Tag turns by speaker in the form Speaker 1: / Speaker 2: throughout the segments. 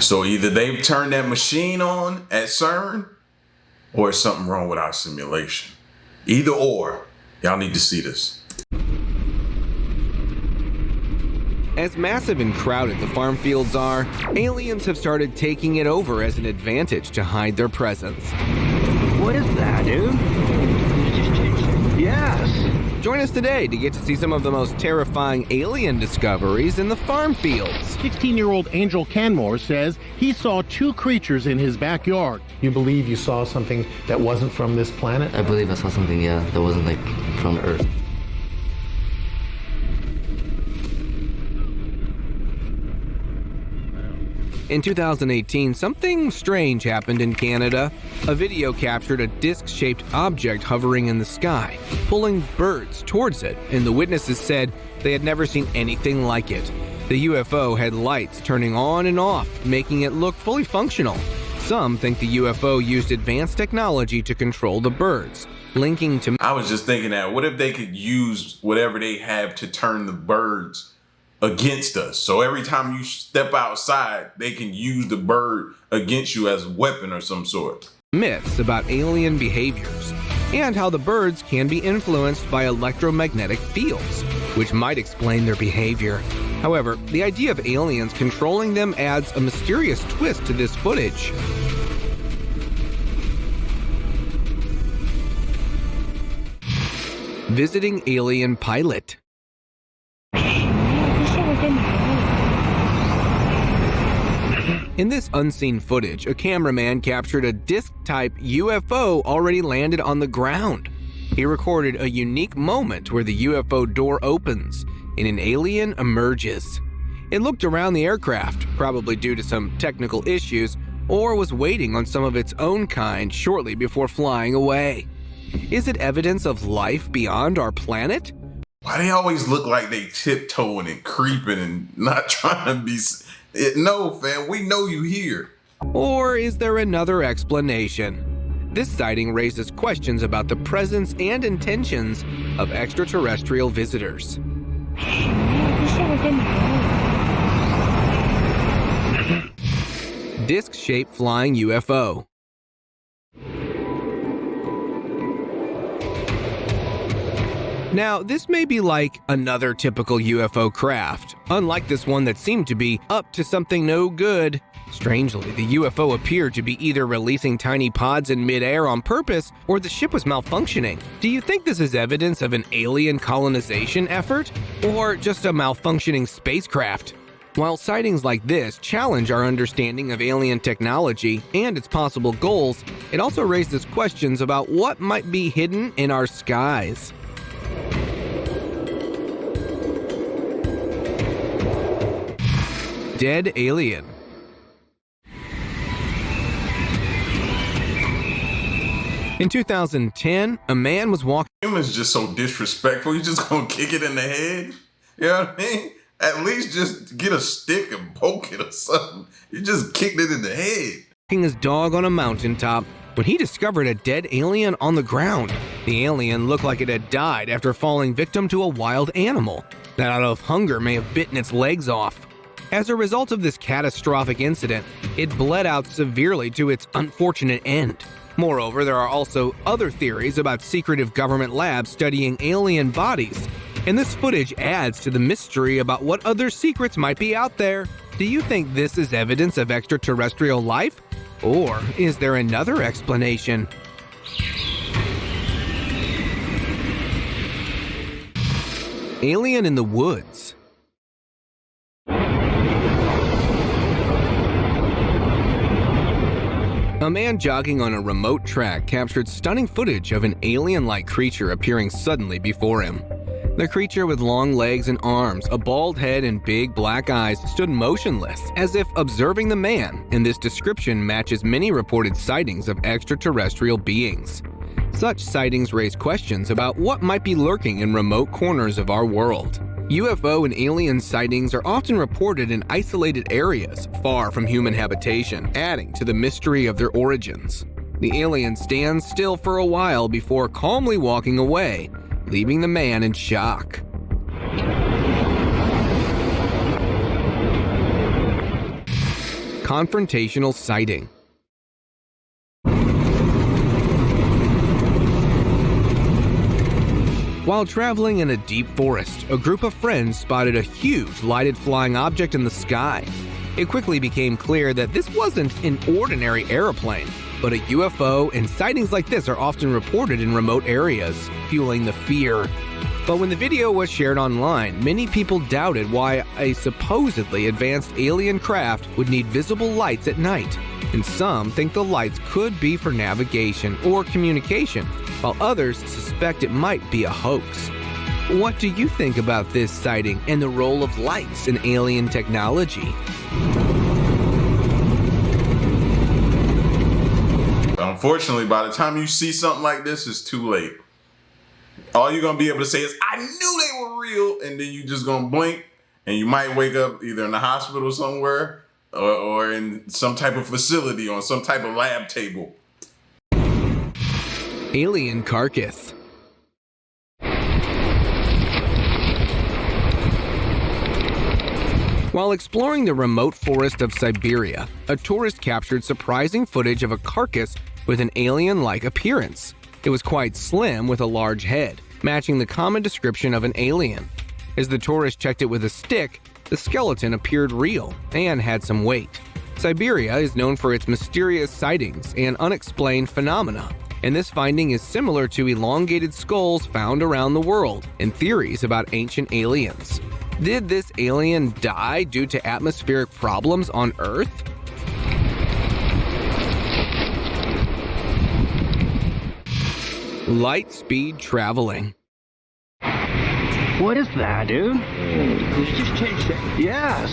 Speaker 1: So either they've turned that machine on at CERN, or there's something wrong with our simulation. Either or, y'all need to see this.
Speaker 2: As massive and crowded the farm fields are, aliens have started taking it over as an advantage to hide their presence.
Speaker 3: What is that, dude? Yes.
Speaker 2: Join us today to get to see some of the most terrifying alien discoveries in the farm fields.
Speaker 4: 16-year-old Angel Canmore says he saw two creatures in his backyard.
Speaker 5: You believe you saw something that wasn't from this planet?
Speaker 6: I believe I saw something, yeah, that wasn't like from Earth.
Speaker 2: In 2018, something strange happened in Canada. A video captured a disc-shaped object hovering in the sky, pulling birds towards it, and the witnesses said they had never seen anything like it. The UFO had lights turning on and off, making it look fully functional. Some think the UFO used advanced technology to control the birds, linking to...
Speaker 1: I was just thinking that, what if they could use whatever they have to turn the birds against us? So every time you step outside, they can use the bird against you as a weapon or some sort.
Speaker 2: Myths about alien behaviors, and how the birds can be influenced by electromagnetic fields, which might explain their behavior. However, the idea of aliens controlling them adds a mysterious twist to this footage. Visiting alien pilot. In this unseen footage, a cameraman captured a disc-type UFO already landed on the ground. He recorded a unique moment where the UFO door opens and an alien emerges. It looked around the aircraft, probably due to some technical issues, or was waiting on some of its own kind shortly before flying away. Is it evidence of life beyond our planet?
Speaker 1: Why they always look like they tiptoeing and creeping and not trying to be... No, fam, we know you here.
Speaker 2: Or is there another explanation? This sighting raises questions about the presence and intentions of extraterrestrial visitors. Disc-shaped flying UFO. Now, this may be like another typical UFO craft, unlike this one that seemed to be up to something no good. Strangely, the UFO appeared to be either releasing tiny pods in midair on purpose, or the ship was malfunctioning. Do you think this is evidence of an alien colonization effort, or just a malfunctioning spacecraft? While sightings like this challenge our understanding of alien technology and its possible goals, it also raises questions about what might be hidden in our skies. Dead alien. In 2010, a man was walking...
Speaker 1: Humans just so disrespectful, you just gonna kick it in the head? You know what I mean? At least just get a stick and poke it or something. You just kicked it in the head.
Speaker 2: His dog on a mountaintop when he discovered a dead alien on the ground. The alien looked like it had died after falling victim to a wild animal that out of hunger may have bitten its legs off. As a result of this catastrophic incident, it bled out severely to its unfortunate end. Moreover, there are also other theories about secretive government labs studying alien bodies, and this footage adds to the mystery about what other secrets might be out there. Do you think this is evidence of extraterrestrial life? Or is there another explanation? Alien in the woods. A man jogging on a remote track captured stunning footage of an alien-like creature appearing suddenly before him. The creature with long legs and arms, a bald head, and big black eyes stood motionless, as if observing the man, and this description matches many reported sightings of extraterrestrial beings. Such sightings raise questions about what might be lurking in remote corners of our world. UFO and alien sightings are often reported in isolated areas, far from human habitation, adding to the mystery of their origins. The alien stands still for a while before calmly walking away, leaving the man in shock. confrontational sighting. While traveling in a deep forest, a group of friends spotted a huge lighted flying object in the sky. It quickly became clear that this wasn't an ordinary airplane, but a UFO, and sightings like this are often reported in remote areas, fueling the fear. But when the video was shared online, many people doubted why a supposedly advanced alien craft would need visible lights at night, and some think the lights could be for navigation or communication, while others suspect it might be a hoax. What do you think about this sighting and the role of lights in alien technology?
Speaker 1: Unfortunately, by the time you see something like this, it's too late. All you're gonna be able to say is, I knew they were real, and then you just gonna blink, and you might wake up either in the hospital somewhere or in some type of facility on some type of lab table.
Speaker 2: Alien carcass. While exploring the remote forest of Siberia, a tourist captured surprising footage of a carcass with an alien-like appearance. It was quite slim with a large head, matching the common description of an alien. As the tourist checked it with a stick, the skeleton appeared real and had some weight. Siberia is known for its mysterious sightings and unexplained phenomena, and this finding is similar to elongated skulls found around the world and theories about ancient aliens. Did this alien die due to atmospheric problems on Earth? Light speed traveling.
Speaker 3: What is that, dude? Did you just change that? Yes.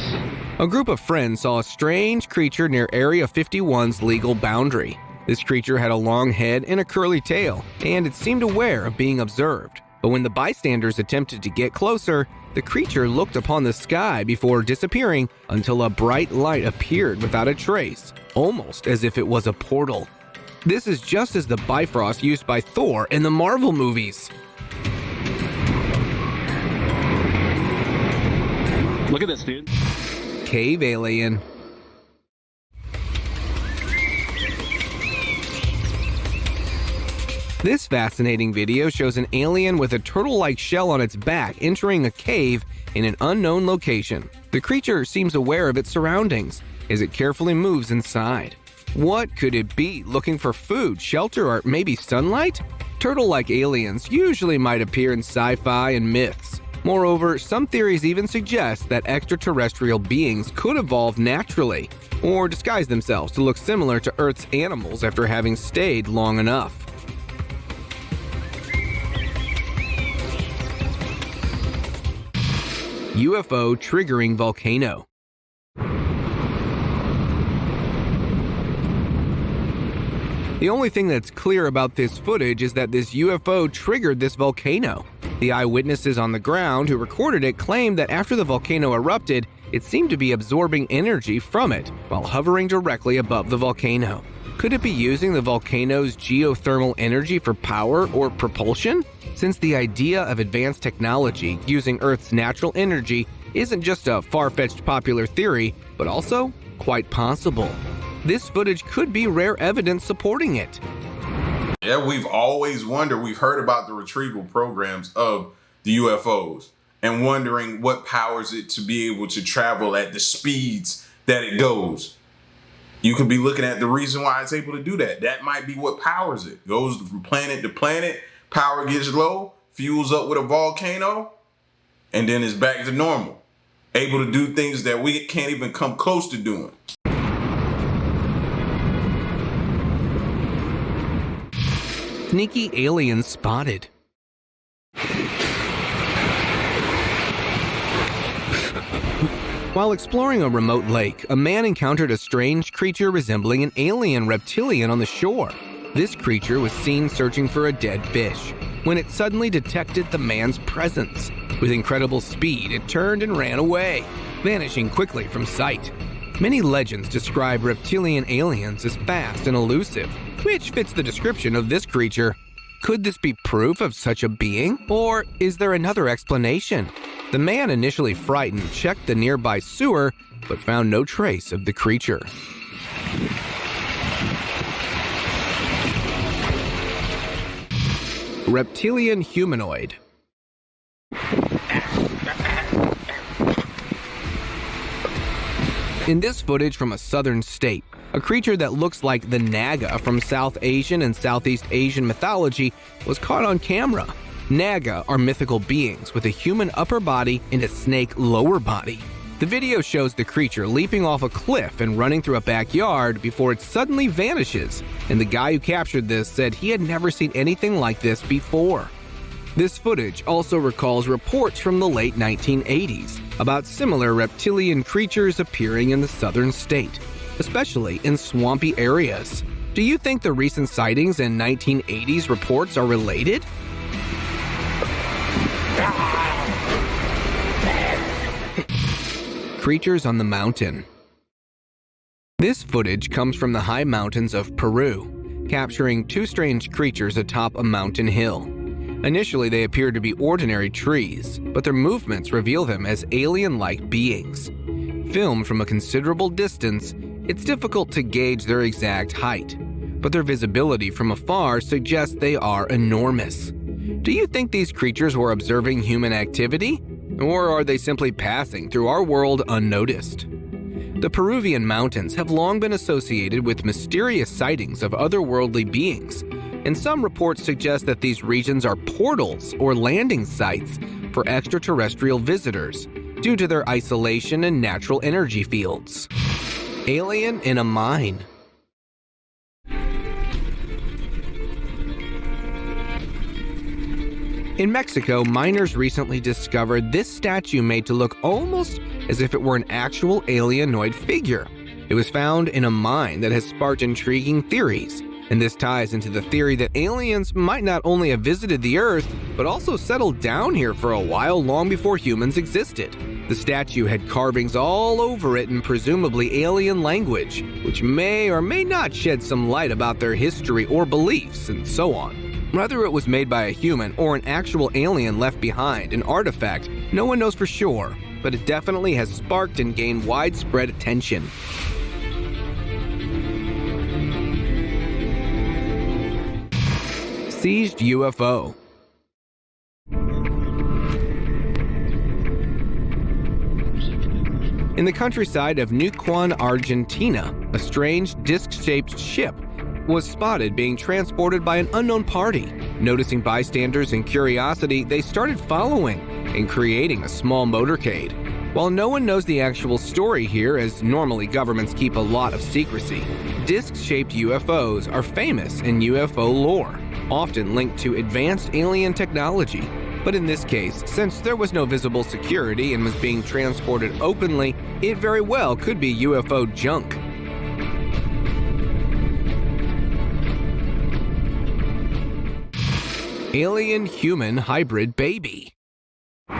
Speaker 2: A group of friends saw a strange creature near Area 51's legal boundary. This creature had a long head and a curly tail, and it seemed aware of being observed. But when the bystanders attempted to get closer, the creature looked upon the sky before disappearing until a bright light appeared without a trace, almost as if it was a portal. This is just as the Bifrost used by Thor in the Marvel movies.
Speaker 3: Look at this, dude.
Speaker 2: Cave alien. This fascinating video shows an alien with a turtle-like shell on its back entering a cave in an unknown location. The creature seems aware of its surroundings as it carefully moves inside. What could it be? Looking for food, shelter, or maybe sunlight? Turtle-like aliens usually might appear in sci-fi and myths. Moreover, some theories even suggest that extraterrestrial beings could evolve naturally or disguise themselves to look similar to Earth's animals after having stayed long enough. UFO Triggering Volcano. The only thing that's clear about this footage is that this UFO triggered this volcano. The eyewitnesses on the ground who recorded it claimed that after the volcano erupted, it seemed to be absorbing energy from it while hovering directly above the volcano. Could it be using the volcano's geothermal energy for power or propulsion? Since the idea of advanced technology using Earth's natural energy isn't just a far-fetched popular theory, but also quite possible. This footage could be rare evidence supporting it.
Speaker 1: Yeah, we've always wondered, we've heard about the retrieval programs of the UFOs and wondering what powers it to be able to travel at the speeds that it goes. You could be looking at the reason why it's able to do that. That might be what powers it. Goes from planet to planet, power gets low, fuels up with a volcano, and then it's back to normal. Able to do things that we can't even come close to doing.
Speaker 2: Sneaky aliens spotted. While exploring a remote lake, a man encountered a strange creature resembling an alien reptilian on the shore. This creature was seen searching for a dead fish when it suddenly detected the man's presence. With incredible speed, it turned and ran away, vanishing quickly from sight. Many legends describe reptilian aliens as fast and elusive, which fits the description of this creature. Could this be proof of such a being, or is there another explanation? The man, initially frightened, checked the nearby sewer but found no trace of the creature. Reptilian Humanoid. In this footage from a southern state, a creature that looks like the Naga from South Asian and Southeast Asian mythology was caught on camera. Naga are mythical beings with a human upper body and a snake lower body. The video shows the creature leaping off a cliff and running through a backyard before it suddenly vanishes, and the guy who captured this said he had never seen anything like this before. This footage also recalls reports from the late 1980s about similar reptilian creatures appearing in the southern state, especially in swampy areas. Do you think the recent sightings and 1980s reports are related? Creatures on the mountain. This footage comes from the high mountains of Peru, capturing two strange creatures atop a mountain hill. Initially, they appear to be ordinary trees, but their movements reveal them as alien-like beings. Filmed from a considerable distance, it's difficult to gauge their exact height, but their visibility from afar suggests they are enormous. Do you think these creatures were observing human activity? Or are they simply passing through our world unnoticed? The Peruvian mountains have long been associated with mysterious sightings of otherworldly beings, and some reports suggest that these regions are portals or landing sites for extraterrestrial visitors due to their isolation and natural energy fields. Alien in a mine. In Mexico, miners recently discovered this statue made to look almost as if it were an actual alienoid figure. It was found in a mine that has sparked intriguing theories, and this ties into the theory that aliens might not only have visited the Earth, but also settled down here for a while long before humans existed. The statue had carvings all over it in presumably alien language, which may or may not shed some light about their history or beliefs, and so on. Whether it was made by a human or an actual alien left behind, an artifact, no one knows for sure, but it definitely has sparked and gained widespread attention. Seized UFO. In the countryside of Neuquén, Argentina, a strange disc-shaped ship was spotted being transported by an unknown party. Noticing bystanders and curiosity, they started following and creating a small motorcade. While no one knows the actual story here, as normally governments keep a lot of secrecy, disc-shaped UFOs are famous in UFO lore, often linked to advanced alien technology. But in this case, since there was no visible security and was being transported openly, it very well could be UFO junk. Alien-human hybrid baby. A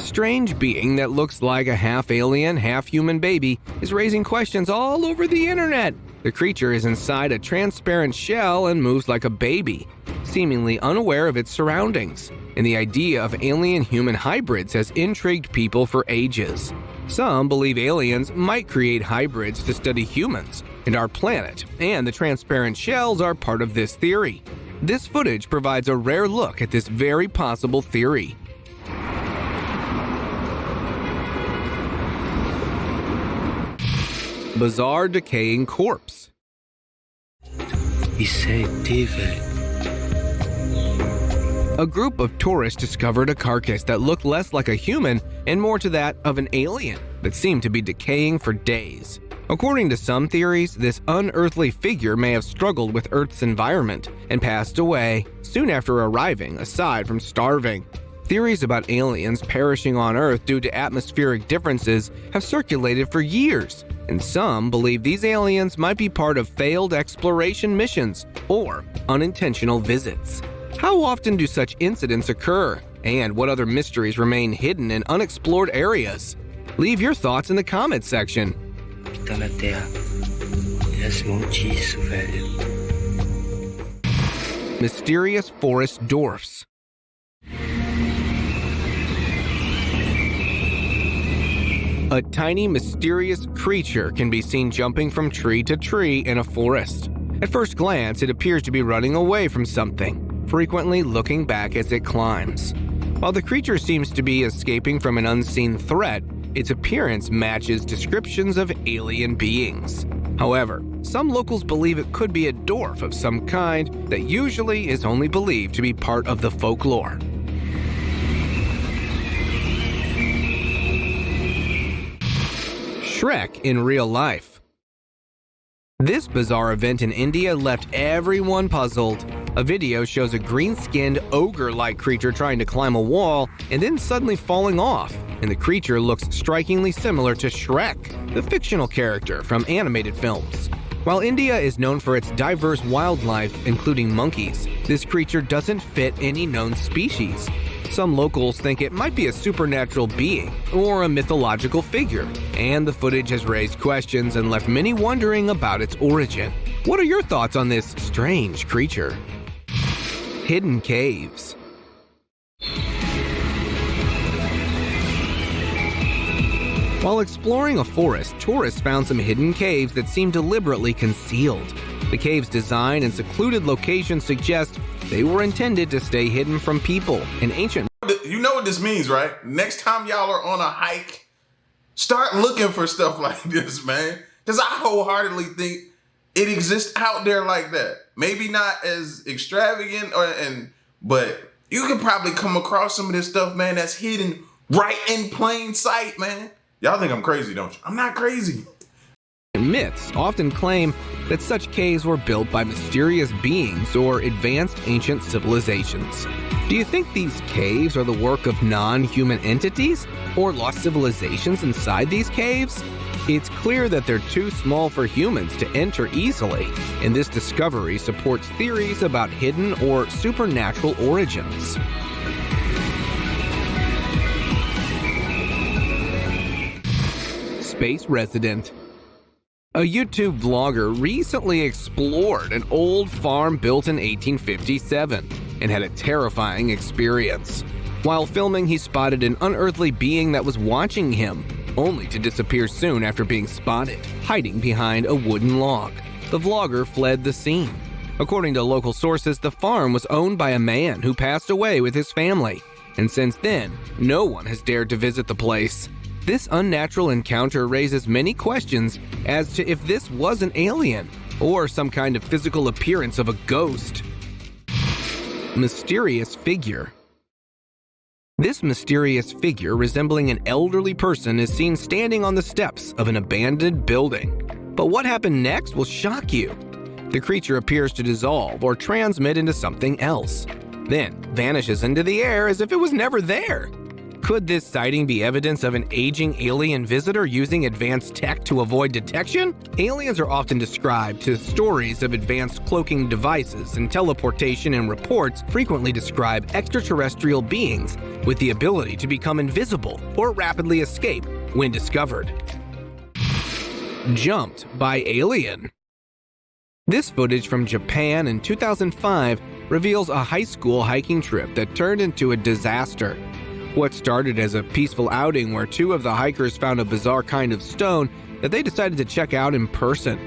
Speaker 2: strange being that looks like a half-alien, half-human baby is raising questions all over the internet. The creature is inside a transparent shell and moves like a baby, seemingly unaware of its surroundings. And the idea of alien-human hybrids has intrigued people for ages. Some believe aliens might create hybrids to study humans and our planet, and the transparent shells are part of this theory. This footage provides a rare look at this very possible theory. Bizarre decaying corpse. A group of tourists discovered a carcass that looked less like a human and more to that of an alien that seemed to be decaying for days. According to some theories, this unearthly figure may have struggled with Earth's environment and passed away soon after arriving, aside from starving. Theories about aliens perishing on Earth due to atmospheric differences have circulated for years, and some believe these aliens might be part of failed exploration missions or unintentional visits. How often do such incidents occur, and what other mysteries remain hidden in unexplored areas? Leave your thoughts in the comments section. mysterious forest dwarfs. A tiny, mysterious creature can be seen jumping from tree to tree in a forest. At first glance, it appears to be running away from something, frequently looking back as it climbs. While the creature seems to be escaping from an unseen threat, its appearance matches descriptions of alien beings. However, some locals believe it could be a dwarf of some kind that usually is only believed to be part of the folklore. Shrek in real life. This bizarre event in India left everyone puzzled. A video shows a green-skinned, ogre-like creature trying to climb a wall and then suddenly falling off, and the creature looks strikingly similar to Shrek, the fictional character from animated films. While India is known for its diverse wildlife, including monkeys, this creature doesn't fit any known species. Some locals think it might be a supernatural being or a mythological figure, and the footage has raised questions and left many wondering about its origin. What are your thoughts on this strange creature? Hidden caves. While exploring a forest, tourists found some hidden caves that seem deliberately concealed. The cave's design and secluded location suggest they were intended to stay hidden from people. In ancient...
Speaker 1: You know what this means, right? Next time y'all are on a hike, start looking for stuff like this, man. Because I wholeheartedly think it exists out there like that. Maybe not as extravagant, but you can probably come across some of this stuff, man, that's hidden right in plain sight, man. Y'all think I'm crazy, don't you? I'm not crazy.
Speaker 2: Myths often claim that such caves were built by mysterious beings or advanced ancient civilizations. Do you think these caves are the work of non-human entities or lost civilizations inside these caves? It's clear that they're too small for humans to enter easily, and this discovery supports theories about hidden or supernatural origins. Space resident. A YouTube vlogger recently explored an old farm built in 1857 and had a terrifying experience. While filming, he spotted an unearthly being that was watching him, only to disappear soon after being spotted, hiding behind a wooden log. The vlogger fled the scene. According to local sources, the farm was owned by a man who passed away with his family, and since then, no one has dared to visit the place. This unnatural encounter raises many questions as to if this was an alien or some kind of physical appearance of a ghost. Mysterious figure. This mysterious figure resembling an elderly person is seen standing on the steps of an abandoned building. But what happened next will shock you. The creature appears to dissolve or transmit into something else, then vanishes into the air as if it was never there. Could this sighting be evidence of an aging alien visitor using advanced tech to avoid detection? Aliens are often described to stories of advanced cloaking devices, and teleportation and reports frequently describe extraterrestrial beings with the ability to become invisible or rapidly escape when discovered. Jumped by alien. This footage from Japan in 2005 reveals a high school hiking trip that turned into a disaster. What started as a peaceful outing where two of the hikers found a bizarre kind of stone that they decided to check out in person.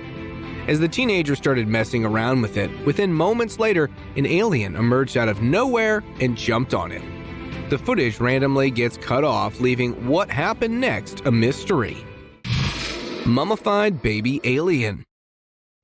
Speaker 2: As the teenagers started messing around with it, within moments later, an alien emerged out of nowhere and jumped on it. The footage randomly gets cut off, leaving what happened next a mystery. Mummified baby alien.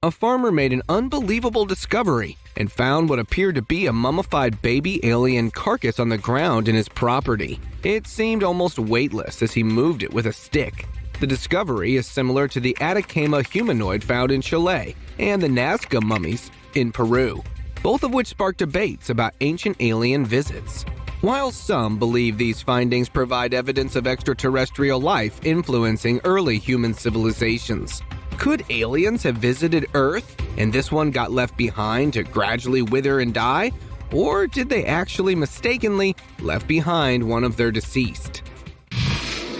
Speaker 2: A farmer made an unbelievable discovery and found what appeared to be a mummified baby alien carcass on the ground in his property. It seemed almost weightless as he moved it with a stick. The discovery is similar to the Decaying humanoid found in Chile and the Nazca mummies in Peru, both of which sparked debates about ancient alien visits. While some believe these findings provide evidence of extraterrestrial life influencing early human civilizations, could aliens have visited Earth and this one got left behind to gradually wither and die? Or did they actually mistakenly left behind one of their deceased?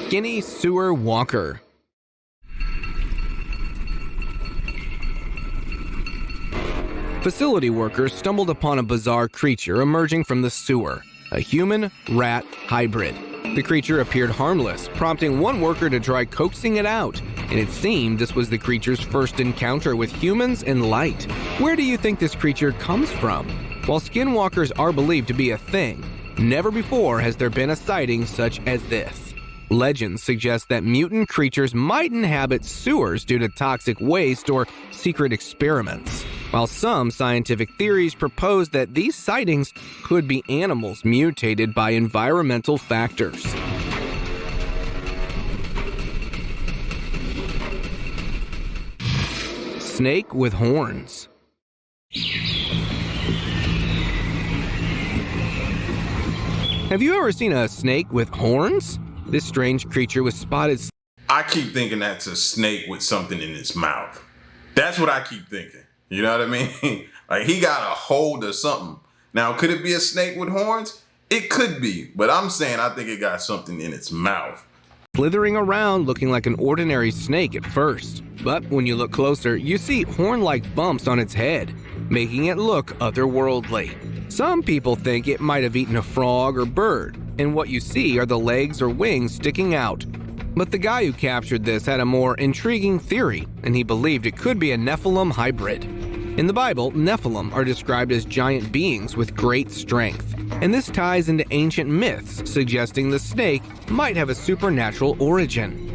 Speaker 2: Skinny Sewer Walker. Facility workers stumbled upon a bizarre creature emerging from the sewer, a human-rat hybrid. The creature appeared harmless, prompting one worker to try coaxing it out, and it seemed this was the creature's first encounter with humans and light. Where do you think this creature comes from? While skinwalkers are believed to be a thing, never before has there been a sighting such as this. Legends suggest that mutant creatures might inhabit sewers due to toxic waste or secret experiments, while some scientific theories propose that these sightings could be animals mutated by environmental factors. Snake with horns. Have you ever seen a snake with horns? This strange creature was spotted.
Speaker 1: I keep thinking that's a snake with something in its mouth. That's what I keep thinking. You know what I mean? Like he got a hold of something. Now, could it be a snake with horns? It could be, but I'm saying I think it got something in its mouth.
Speaker 2: Slithering around looking like an ordinary snake at first. But when you look closer, you see horn-like bumps on its head, making it look otherworldly. Some people think it might have eaten a frog or bird, and what you see are the legs or wings sticking out. But the guy who captured this had a more intriguing theory, and he believed it could be a Nephilim hybrid. In the Bible, Nephilim are described as giant beings with great strength, and this ties into ancient myths suggesting the snake might have a supernatural origin.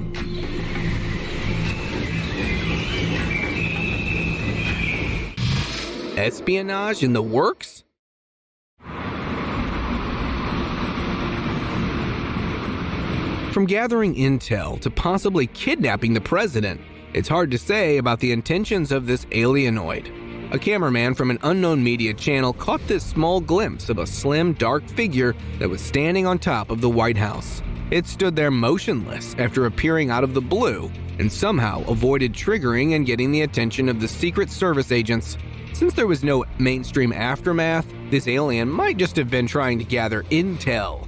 Speaker 2: Espionage in the works? From gathering intel to possibly kidnapping the president, it's hard to say about the intentions of this alienoid. A cameraman from an unknown media channel caught this small glimpse of a slim, dark figure that was standing on top of the White House. It stood there motionless after appearing out of the blue and somehow avoided triggering and getting the attention of the Secret Service agents. Since there was no mainstream aftermath, this alien might just have been trying to gather intel.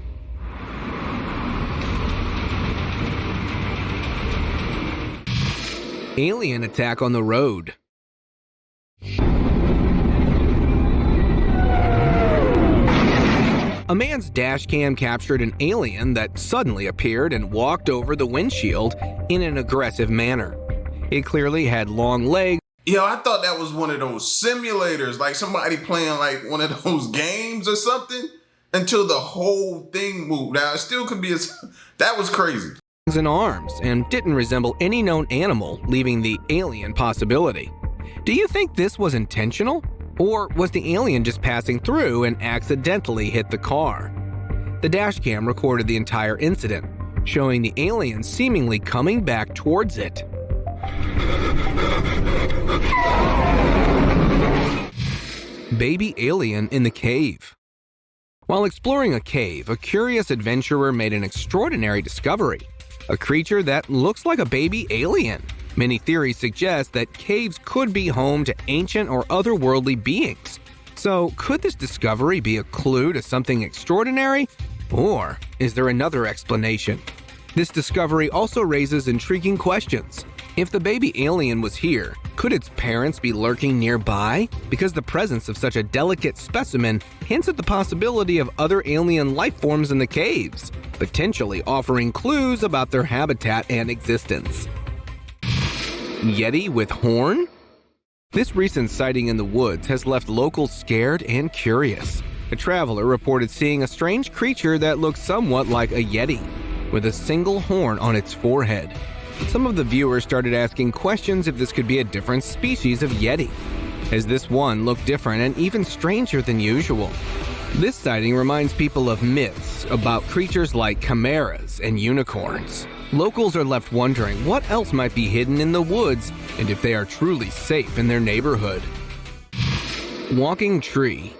Speaker 2: Alien attack on the road. A man's dash cam captured an alien that suddenly appeared and walked over the windshield in an aggressive manner. It clearly had long legs.
Speaker 1: Yo, I thought that was one of those simulators, like somebody playing like one of those games or something, until the whole thing moved. Now, it still could be that was crazy.
Speaker 2: And arms, and didn't resemble any known animal, leaving the alien possibility. Do you think this was intentional? Or was the alien just passing through and accidentally hit the car? The dashcam recorded the entire incident, showing the alien seemingly coming back towards it. Baby alien in the cave. While exploring a cave, a curious adventurer made an extraordinary discovery. A creature that looks like a baby alien. Many theories suggest that caves could be home to ancient or otherworldly beings. So, could this discovery be a clue to something extraordinary? Or is there another explanation? This discovery also raises intriguing questions. If the baby alien was here, could its parents be lurking nearby? Because the presence of such a delicate specimen hints at the possibility of other alien life forms in the caves, potentially offering clues about their habitat and existence. Yeti with horn? This recent sighting in the woods has left locals scared and curious. A traveler reported seeing a strange creature that looked somewhat like a Yeti, with a single horn on its forehead. Some of the viewers started asking questions if this could be a different species of Yeti, as this one looked different and even stranger than usual. This sighting reminds people of myths about creatures like chimeras and unicorns. Locals are left wondering what else might be hidden in the woods and if they are truly safe in their neighborhood. Walking tree.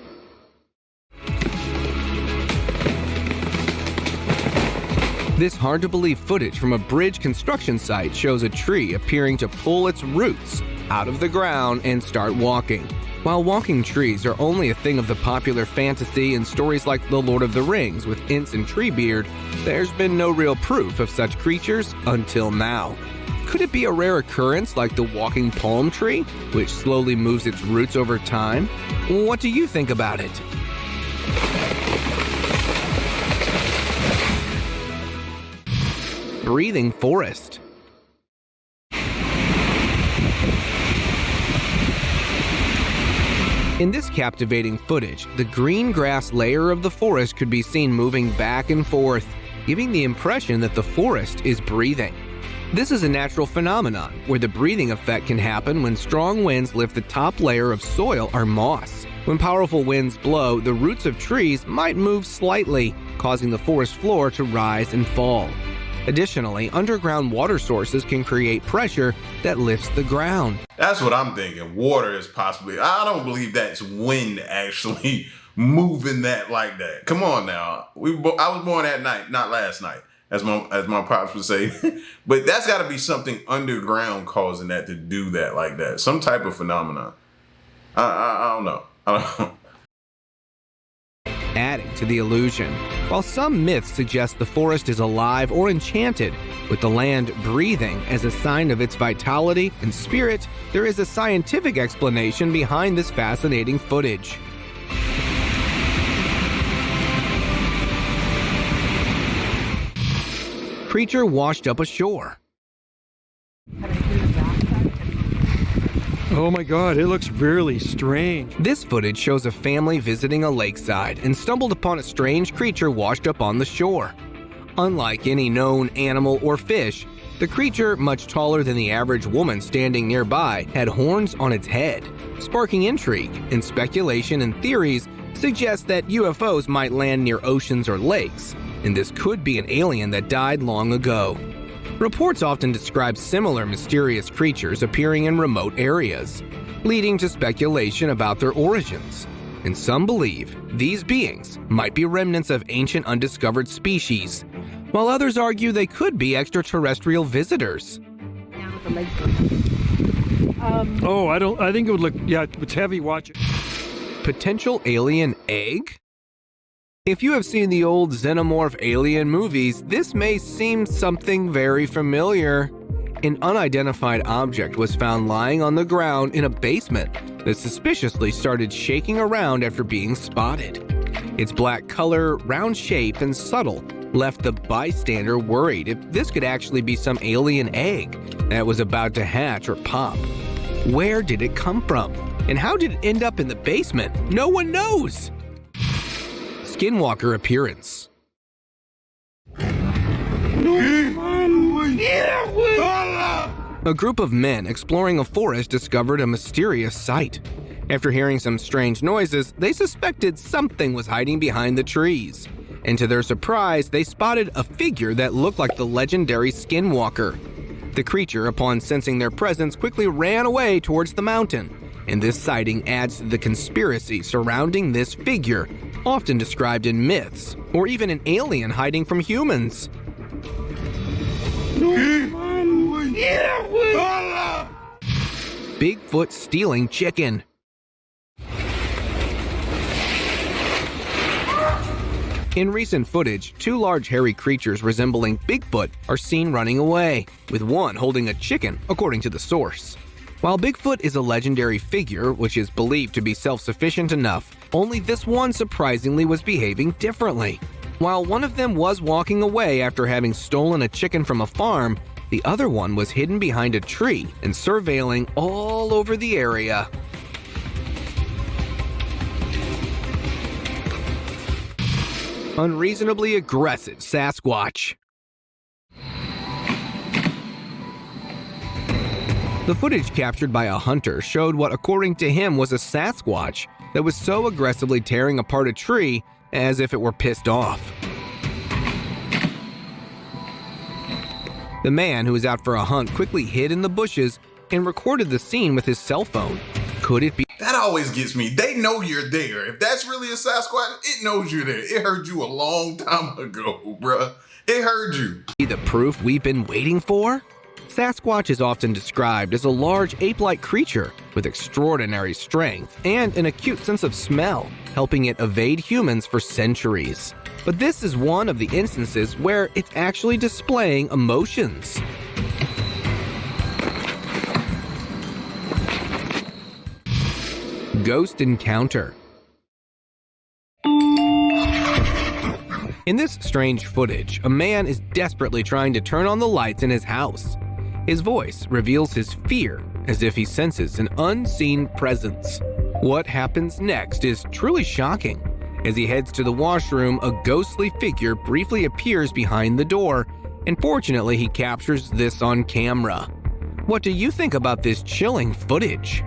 Speaker 2: This hard-to-believe footage from a bridge construction site shows a tree appearing to pull its roots out of the ground and start walking. While walking trees are only a thing of the popular fantasy and stories like The Lord of the Rings with Ents and Treebeard, there's been no real proof of such creatures until now. could it be a rare occurrence like the walking palm tree, which slowly moves its roots over time? What do you think about it? Breathing forest. In this captivating footage, the green grass layer of the forest could be seen moving back and forth, giving the impression that the forest is breathing. This is a natural phenomenon where the breathing effect can happen when strong winds lift the top layer of soil or moss. When powerful winds blow, the roots of trees might move slightly, causing the forest floor to rise and fall. Additionally, underground water sources can create pressure that lifts the ground.
Speaker 1: That's what I'm thinking. Water is possibly. I don't believe that's wind actually moving that like that. Come on now. I was born that night, not last night, as my pops would say. But that's got to be something underground causing that to do that like that. Some type of phenomenon. I don't know.
Speaker 2: Adding to the illusion. While some myths suggest the forest is alive or enchanted, with the land breathing as a sign of its vitality and spirit, there is a scientific explanation behind this fascinating footage. Creature washed up ashore.
Speaker 7: Oh my god, it looks really strange.
Speaker 2: This footage shows a family visiting a lakeside and stumbled upon a strange creature washed up on the shore. Unlike any known animal or fish, the creature, much taller than the average woman standing nearby, had horns on its head, sparking intrigue, and speculation and theories suggest that UFOs might land near oceans or lakes, and this could be an alien that died long ago. Reports often describe similar mysterious creatures appearing in remote areas, leading to speculation about their origins. And some believe these beings might be remnants of ancient undiscovered species, while others argue they could be extraterrestrial visitors.
Speaker 7: I think it would look, yeah, it's heavy, watch it.
Speaker 2: Potential alien egg? If you have seen the old xenomorph alien movies, this may seem something very familiar. An unidentified object was found lying on the ground in a basement that suspiciously started shaking around after being spotted. Its black color, round shape, and subtle left the bystander worried if this could actually be some alien egg that was about to hatch or pop. Where did it come from? And how did it end up in the basement? No one knows! Skinwalker Appearance. A group of men exploring a forest discovered a mysterious sight. After hearing some strange noises, they suspected something was hiding behind the trees. And to their surprise, they spotted a figure that looked like the legendary Skinwalker. The creature, upon sensing their presence, quickly ran away towards the mountain. And this sighting adds to the conspiracy surrounding this figure, often described in myths, or even an alien hiding from humans. Bigfoot stealing chicken. In recent footage, two large hairy creatures resembling Bigfoot are seen running away, with one holding a chicken, according to the source. While Bigfoot is a legendary figure which is believed to be self-sufficient enough, only this one surprisingly was behaving differently. While one of them was walking away after having stolen a chicken from a farm, the other one was hidden behind a tree and surveilling all over the area. Unreasonably aggressive Sasquatch. The footage captured by a hunter showed what, according to him, was a Sasquatch that was so aggressively tearing apart a tree as if it were pissed off. The man, who was out for a hunt, quickly hid in the bushes and recorded the scene with his cell phone. Could it be?
Speaker 1: That always gets me. They know you're there. If that's really a Sasquatch, it knows you're there. It heard you a long time ago, bruh. It heard you.
Speaker 2: The proof we've been waiting for? Sasquatch is often described as a large ape-like creature with extraordinary strength and an acute sense of smell, helping it evade humans for centuries. But this is one of the instances where it's actually displaying emotions. Ghost encounter. In this strange footage, a man is desperately trying to turn on the lights in his house. His voice reveals his fear as if he senses an unseen presence. What happens next is truly shocking. As he heads to the washroom, a ghostly figure briefly appears behind the door, and fortunately he captures this on camera. What do you think about this chilling footage?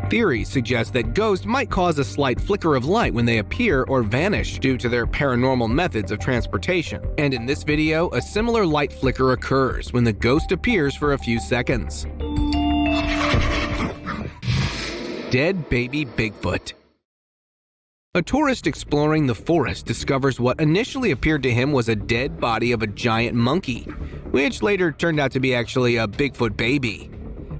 Speaker 2: Theories suggest that ghosts might cause a slight flicker of light when they appear or vanish due to their paranormal methods of transportation. And in this video, a similar light flicker occurs when the ghost appears for a few seconds. Dead baby Bigfoot. A tourist exploring the forest discovers what initially appeared to him was a dead body of a giant monkey, which later turned out to be actually a Bigfoot baby.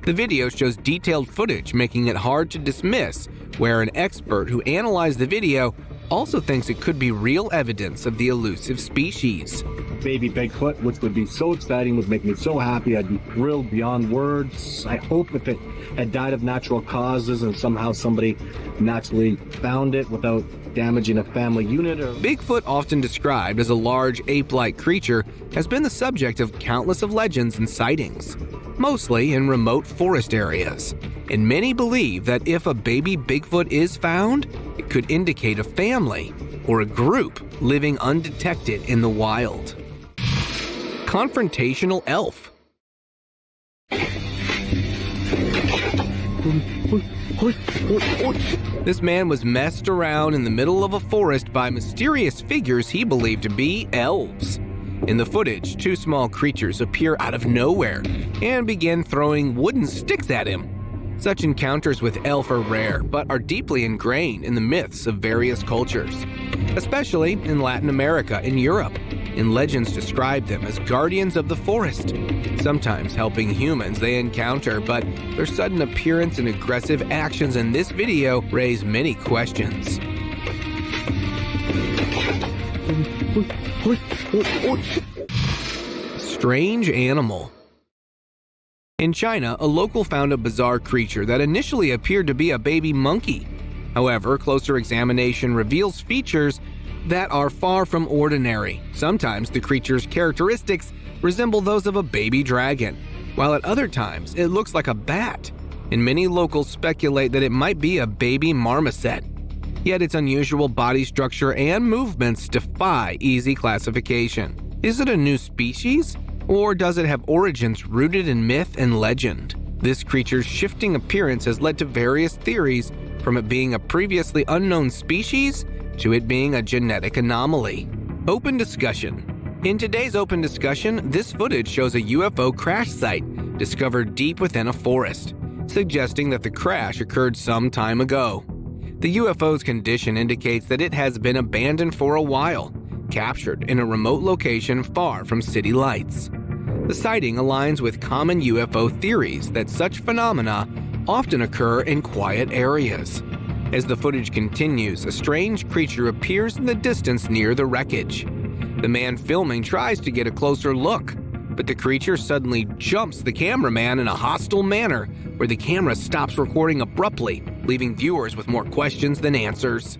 Speaker 2: The video shows detailed footage, making it hard to dismiss, where an expert who analyzed the video also thinks it could be real evidence of the elusive species.
Speaker 8: Baby Bigfoot, which would be so exciting, would make me so happy. I'd be thrilled beyond words. I hope if it had died of natural causes and somehow somebody naturally found it without damaging a family unit.
Speaker 2: Bigfoot, often described as a large ape-like creature, has been the subject of countless of legends and sightings, mostly in remote forest areas. And many believe that if a baby Bigfoot is found, it could indicate a family or a group living undetected in the wild. Confrontational elf. This man was messed around in the middle of a forest by mysterious figures he believed to be elves. In the footage, two small creatures appear out of nowhere and begin throwing wooden sticks at him. Such encounters with elf are rare, but are deeply ingrained in the myths of various cultures, especially in Latin America and Europe. And legends describe them as guardians of the forest, sometimes helping humans they encounter, but their sudden appearance and aggressive actions in this video raise many questions. Strange animal. In China, a local found a bizarre creature that initially appeared to be a baby monkey. However, closer examination reveals features that are far from ordinary. Sometimes the creature's characteristics resemble those of a baby dragon, while at other times it looks like a bat, and many locals speculate that it might be a baby marmoset. Yet its unusual body structure and movements defy easy classification. Is it a new species? Or does it have origins rooted in myth and legend? This creature's shifting appearance has led to various theories, from it being a previously unknown species to it being a genetic anomaly. Open discussion. In today's open discussion, this footage shows a UFO crash site discovered deep within a forest, suggesting that the crash occurred some time ago. The UFO's condition indicates that it has been abandoned for a while, captured in a remote location far from city lights. The sighting aligns with common UFO theories that such phenomena often occur in quiet areas. As the footage continues, a strange creature appears in the distance near the wreckage. The man filming tries to get a closer look, but the creature suddenly jumps the cameraman in a hostile manner, where the camera stops recording abruptly, leaving viewers with more questions than answers.